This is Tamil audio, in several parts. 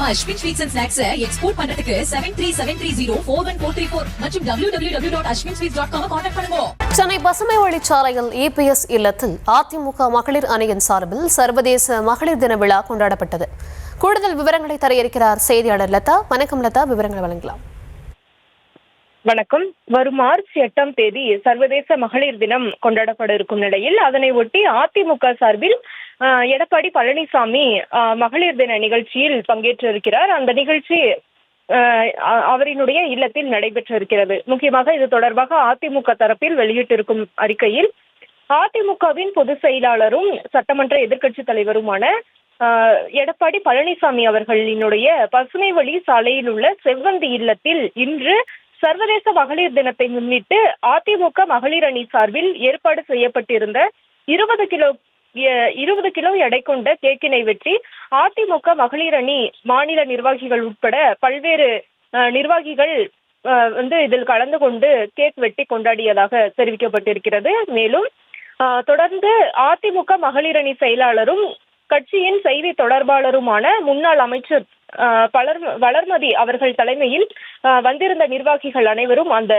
நம்ம Ashwin sweets and snacks export பண்றதுக்கு 7373041434 மற்றும் www.ashwinsweets.com கான்டாக்ட் பண்ணுங்க. சென்னை பசுமை வழிச்சாலையில் EPS இல்லத்தில் அதிமுக மகளிர் அணியின் சார்பில் சர்வதேச மகளிர் தின விழா கொண்டாடப்பட்டது. கூடுதல் விவரங்களை தர இருக்கிறார் செய்தியாளர் லதா. வணக்கம் லதா, விவரங்களை வழங்கலாம். வணக்கம். வரும் மார்ச் 8ஆம் தேதி சர்வதேச மகளிர் தினம் கொண்டாடப்பட இருக்கும் நிலையில் அதனை ஒட்டி அதிமுக சார்பில் எடப்பாடி பழனிசாமி மகளிர் தின நிகழ்ச்சியில் பங்கேற்றிருக்கிறார். அந்த நிகழ்ச்சி அவரினுடைய இல்லத்தில் நடைபெற்றிருக்கிறது. முக்கியமாக இது தொடர்பாக அதிமுக தரப்பில் வெளியிட்டிருக்கும் அறிக்கையில் அதிமுகவின் பொதுச் செயலாளரும் சட்டமன்ற எதிர்க்கட்சி தலைவருமான எடப்பாடி பழனிசாமி அவர்களினுடைய பசுமை வழி சாலையில் உள்ள செவ்வந்தி இல்லத்தில் இன்று சர்வதேச மகளிர் தினத்தை முன்னிட்டு அதிமுக மகளிர் அணி சார்பில் ஏற்பாடு செய்யப்பட்டிருந்த 20 கிலோ எடை கொண்ட கேக்கினை வெற்றி அதிமுக மகளிர் அணி மாநில நிர்வாகிகள் உட்பட பல்வேறு நிர்வாகிகள் இதில் கலந்து கொண்டு கேக் வெட்டி கொண்டாடியதாக தெரிவிக்கப்பட்டிருக்கிறது. மேலும் தொடர்ந்து அதிமுக மகளிர் அணி செயலாளரும் கட்சியின் செய்தி தொடர்பாளருமான முன்னாள் அமைச்சர் வளர்மதி அவர்கள் தலைமையில் வந்திருந்த நிர்வாகிகள் அனைவரும் அந்த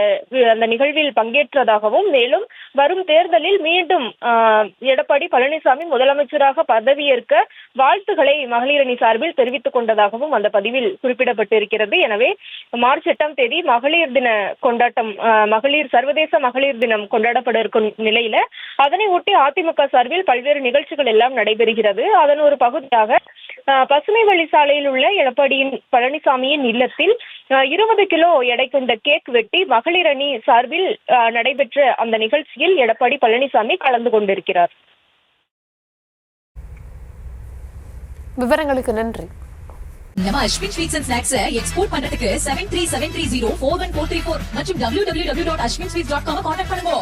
நிகழ்வில் பங்கேற்றதாகவும், மேலும் வரும் தேர்தலில் மீண்டும் எடப்பாடி பழனிசாமி முதலமைச்சராக பதவியேற்க வாழ்த்துக்களை மகளிர் அணி சார்பில் தெரிவித்துக் கொண்டதாகவும் அந்த பதிவில் குறிப்பிடப்பட்டிருக்கிறது. எனவே மார்ச் 8ஆம் தேதி மகளிர் தின கொண்டாட்டம், சர்வதேச மகளிர் தினம் கொண்டாடப்பட இருக்கும் நிலையில அதனை ஒட்டி அதிமுக சார்பில் பல்வேறு நிகழ்ச்சிகள் எல்லாம் நடைபெறுகிறது. அதன் ஒரு பகுதியாக பசுமை வழி சாலையில் உள்ள எடப்பாடியின் பழனிசாமியின் இல்லத்தில் 20 கிலோ எடை கொண்ட கேக் வெட்டி மகளிர் அணி சார்பில் நடைபெற்ற அந்த நிகழ்ச்சியில் எடப்பாடி பழனிசாமி கலந்து கொண்டிருக்கிறார். விவரங்களுக்கு நன்றி. நம்ம Ashwin sweets and snacks export பண்றதுக்கு 7373041434 மற்றும் www.ashwinsweets.com கான்டாக்ட் பண்ணுங்க.